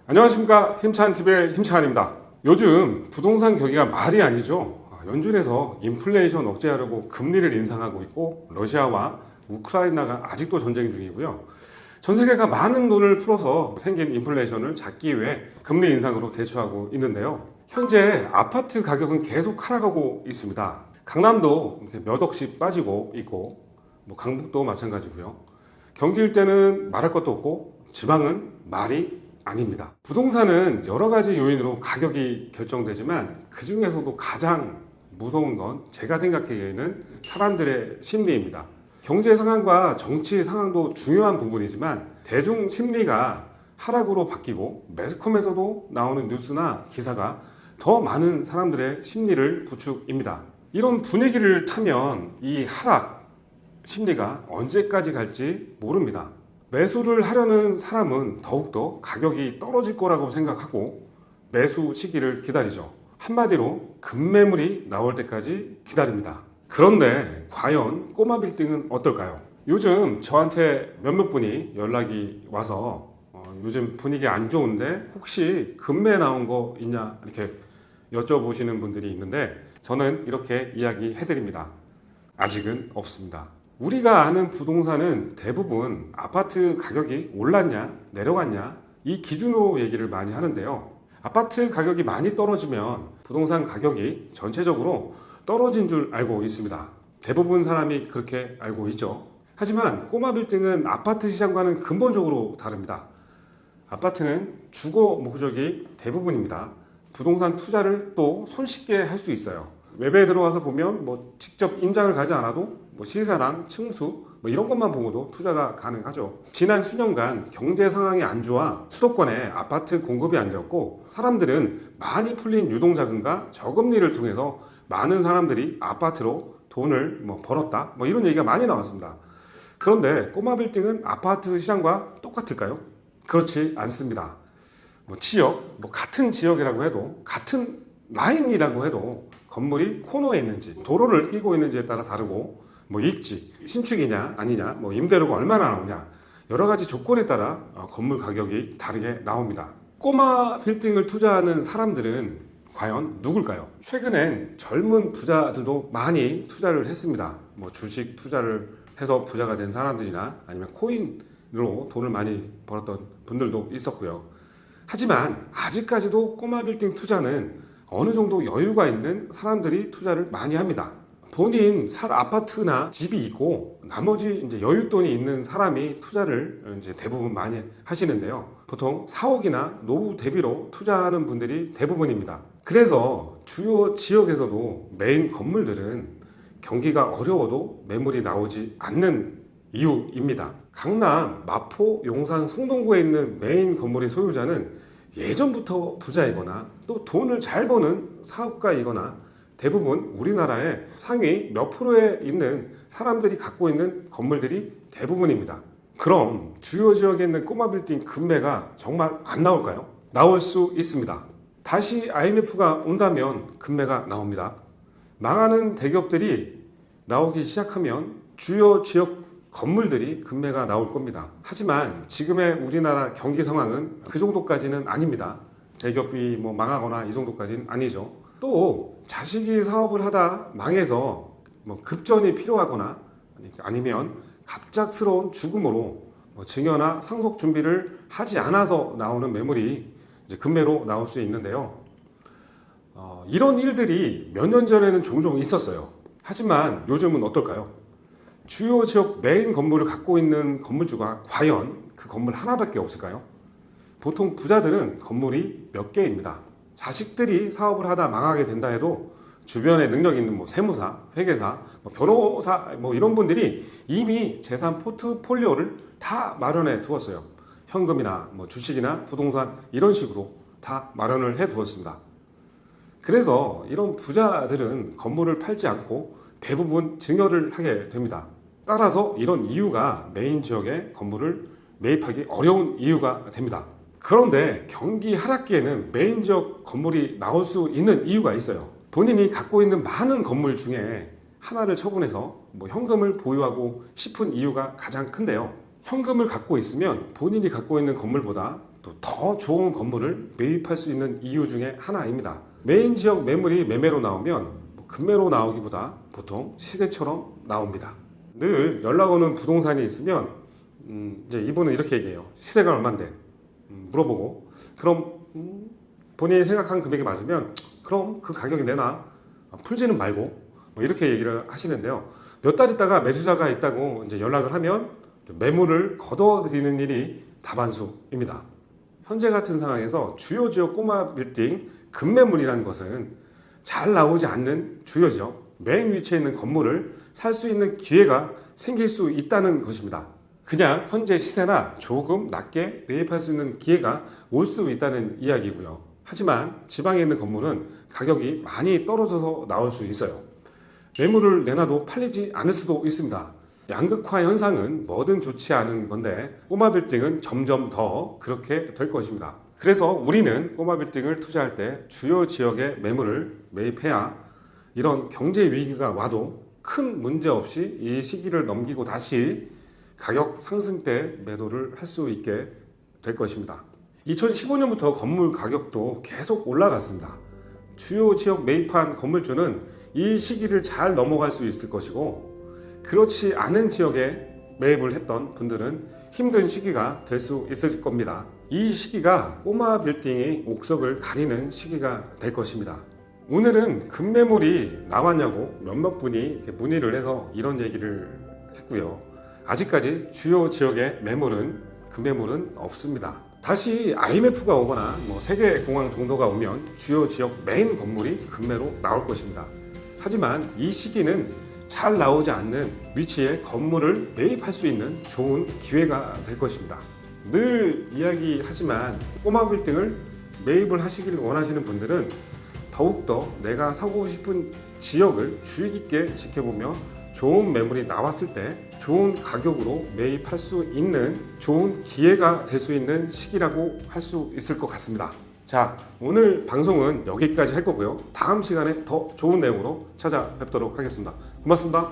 안녕하십니까, 힘찬TV의 힘찬입니다. 요즘 부동산 경기가 말이 아니죠. 연준에서 인플레이션 억제하려고 금리를 인상하고 있고, 러시아와 우크라이나가 아직도 전쟁 중이고요. 전 세계가 많은 돈을 풀어서 생긴 인플레이션을 잡기 위해 금리 인상으로 대처하고 있는데요. 현재 아파트 가격은 계속 하락하고 있습니다. 강남도 몇 억씩 빠지고 있고, 강북도 마찬가지고요. 경기일 때는 말할 것도 없고, 지방은 말이 아닙니다. 부동산은 여러 가지 요인으로 가격이 결정되지만 그 중에서도 가장 무서운 건 제가 생각하기에는 사람들의 심리입니다. 경제 상황과 정치 상황도 중요한 부분이지만 대중 심리가 하락으로 바뀌고 매스컴에서도 나오는 뉴스나 기사가 더 많은 사람들의 심리를 부추깁니다. 이런 분위기를 타면 이 하락 심리가 언제까지 갈지 모릅니다. 매수를 하려는 사람은 더욱더 가격이 떨어질 거라고 생각하고 매수 시기를 기다리죠. 한마디로 급매물이 나올 때까지 기다립니다. 그런데 과연 꼬마 빌딩은 어떨까요? 요즘 저한테 몇몇 분이 연락이 와서 요즘 분위기 안 좋은데 혹시 급매 나온 거 있냐 이렇게 여쭤보시는 분들이 있는데 저는 이렇게 이야기해 드립니다. 아직은 없습니다. 우리가 아는 부동산은 대부분 아파트 가격이 올랐냐 내려갔냐 이 기준으로 얘기를 많이 하는데요. 아파트 가격이 많이 떨어지면 부동산 가격이 전체적으로 떨어진 줄 알고 있습니다. 대부분 사람이 그렇게 알고 있죠. 하지만 꼬마 빌딩은 아파트 시장과는 근본적으로 다릅니다. 아파트는 주거 목적이 대부분입니다. 부동산 투자를 또 손쉽게 할 수 있어요. 웹에 들어와서 보면 직접 임장을 가지 않아도 시세랑 층수 이런 것만 보고도 투자가 가능하죠. 지난 수년간 경제 상황이 안 좋아 수도권에 아파트 공급이 안 되었고 사람들은 많이 풀린 유동자금과 저금리를 통해서 많은 사람들이 아파트로 돈을 벌었다 이런 얘기가 많이 나왔습니다. 그런데 꼬마 빌딩은 아파트 시장과 똑같을까요? 그렇지 않습니다. 지역, 같은 지역이라고 해도 같은 라인이라고 해도 건물이 코너에 있는지 도로를 끼고 있는지에 따라 다르고 입지, 신축이냐 아니냐 임대료가 얼마나 나오냐 여러 가지 조건에 따라 건물 가격이 다르게 나옵니다. 꼬마 빌딩을 투자하는 사람들은 과연 누굴까요? 최근엔 젊은 부자들도 많이 투자를 했습니다. 주식 투자를 해서 부자가 된 사람들이나 아니면 코인으로 돈을 많이 벌었던 분들도 있었고요. 하지만 아직까지도 꼬마 빌딩 투자는 어느 정도 여유가 있는 사람들이 투자를 많이 합니다. 본인 살 아파트나 집이 있고 나머지 이제 여윳돈이 있는 사람이 투자를 이제 대부분 많이 하시는데요. 보통 4억이나 노후 대비로 투자하는 분들이 대부분입니다. 그래서 주요 지역에서도 메인 건물들은 경기가 어려워도 매물이 나오지 않는 이유입니다. 강남, 마포, 용산, 송동구에 있는 메인 건물의 소유자는 예전부터 부자이거나 또 돈을 잘 버는 사업가이거나 대부분 우리나라의 상위 몇 프로에 있는 사람들이 갖고 있는 건물들이 대부분입니다. 그럼 주요 지역에 있는 꼬마 빌딩 급매가 정말 안 나올까요? 나올 수 있습니다. 다시 IMF가 온다면 급매가 나옵니다. 망하는 대기업들이 나오기 시작하면 주요 지역 건물들이 급매가 나올 겁니다. 하지만 지금의 우리나라 경기 상황은 그 정도까지는 아닙니다. 대기업이 망하거나 이 정도까지는 아니죠. 또 자식이 사업을 하다 망해서 급전이 필요하거나 아니면 갑작스러운 죽음으로 증여나 상속 준비를 하지 않아서 나오는 매물이 이제 급매로 나올 수 있는데요. 이런 일들이 몇 년 전에는 종종 있었어요. 하지만 요즘은 어떨까요? 주요 지역 메인 건물을 갖고 있는 건물주가 과연 그 건물 하나밖에 없을까요? 보통 부자들은 건물이 몇 개입니다. 자식들이 사업을 하다 망하게 된다 해도 주변에 능력 있는 세무사, 회계사, 변호사 이런 분들이 이미 재산 포트폴리오를 다 마련해 두었어요. 현금이나 주식이나 부동산 이런 식으로 다 마련을 해 두었습니다. 그래서 이런 부자들은 건물을 팔지 않고 대부분 증여를 하게 됩니다. 따라서 이런 이유가 메인 지역의 건물을 매입하기 어려운 이유가 됩니다. 그런데 경기 하락기에는 메인 지역 건물이 나올 수 있는 이유가 있어요. 본인이 갖고 있는 많은 건물 중에 하나를 처분해서 현금을 보유하고 싶은 이유가 가장 큰데요. 현금을 갖고 있으면 본인이 갖고 있는 건물보다 또 더 좋은 건물을 매입할 수 있는 이유 중에 하나입니다. 메인 지역 매물이 매매로 나오면 급매로 나오기보다 보통 시세처럼 나옵니다. 늘 연락 오는 부동산이 있으면 이제 이분은 이렇게 얘기해요. 시세가 얼만데? 물어보고 그럼 본인이 생각한 금액이 맞으면 그럼 그 가격이 내놔. 풀지는 말고 뭐 이렇게 얘기를 하시는데요. 몇 달 있다가 매수자가 있다고 이제 연락을 하면 매물을 걷어들이는 일이 다반수입니다. 현재 같은 상황에서 주요 지역 꼬마 빌딩 급매물이라는 것은 잘 나오지 않는 주요 지역 메인 위치에 있는 건물을 살 수 있는 기회가 생길 수 있다는 것입니다. 그냥 현재 시세나 조금 낮게 매입할 수 있는 기회가 올 수 있다는 이야기고요. 하지만 지방에 있는 건물은 가격이 많이 떨어져서 나올 수 있어요. 매물을 내놔도 팔리지 않을 수도 있습니다. 양극화 현상은 뭐든 좋지 않은 건데 꼬마 빌딩은 점점 더 그렇게 될 것입니다. 그래서 우리는 꼬마 빌딩을 투자할 때 주요 지역의 매물을 매입해야 이런 경제 위기가 와도 큰 문제 없이 이 시기를 넘기고 다시 가격 상승 때 매도를 할 수 있게 될 것입니다. 2015년부터 건물 가격도 계속 올라갔습니다. 주요 지역 매입한 건물주는 이 시기를 잘 넘어갈 수 있을 것이고 그렇지 않은 지역에 매입을 했던 분들은 힘든 시기가 될 수 있을 겁니다. 이 시기가 꼬마 빌딩의 옥석을 가리는 시기가 될 것입니다. 오늘은 급매물이 나왔냐고 몇몇 분이 이렇게 문의를 해서 이런 얘기를 했고요. 아직까지 주요 지역의 매물은 급매물은 없습니다. 다시 IMF가 오거나 세계 공황 정도가 오면 주요 지역 메인 건물이 급매로 나올 것입니다. 하지만 이 시기는 잘 나오지 않는 위치에 건물을 매입할 수 있는 좋은 기회가 될 것입니다. 늘 이야기하지만 꼬마 빌딩을 매입을 하시길 원하시는 분들은 더욱더 내가 사고 싶은 지역을 주의 깊게 지켜보며 좋은 매물이 나왔을 때 좋은 가격으로 매입할 수 있는 좋은 기회가 될 수 있는 시기라고 할 수 있을 것 같습니다. 자, 오늘 방송은 여기까지 할 거고요. 다음 시간에 더 좋은 내용으로 찾아뵙도록 하겠습니다. 고맙습니다.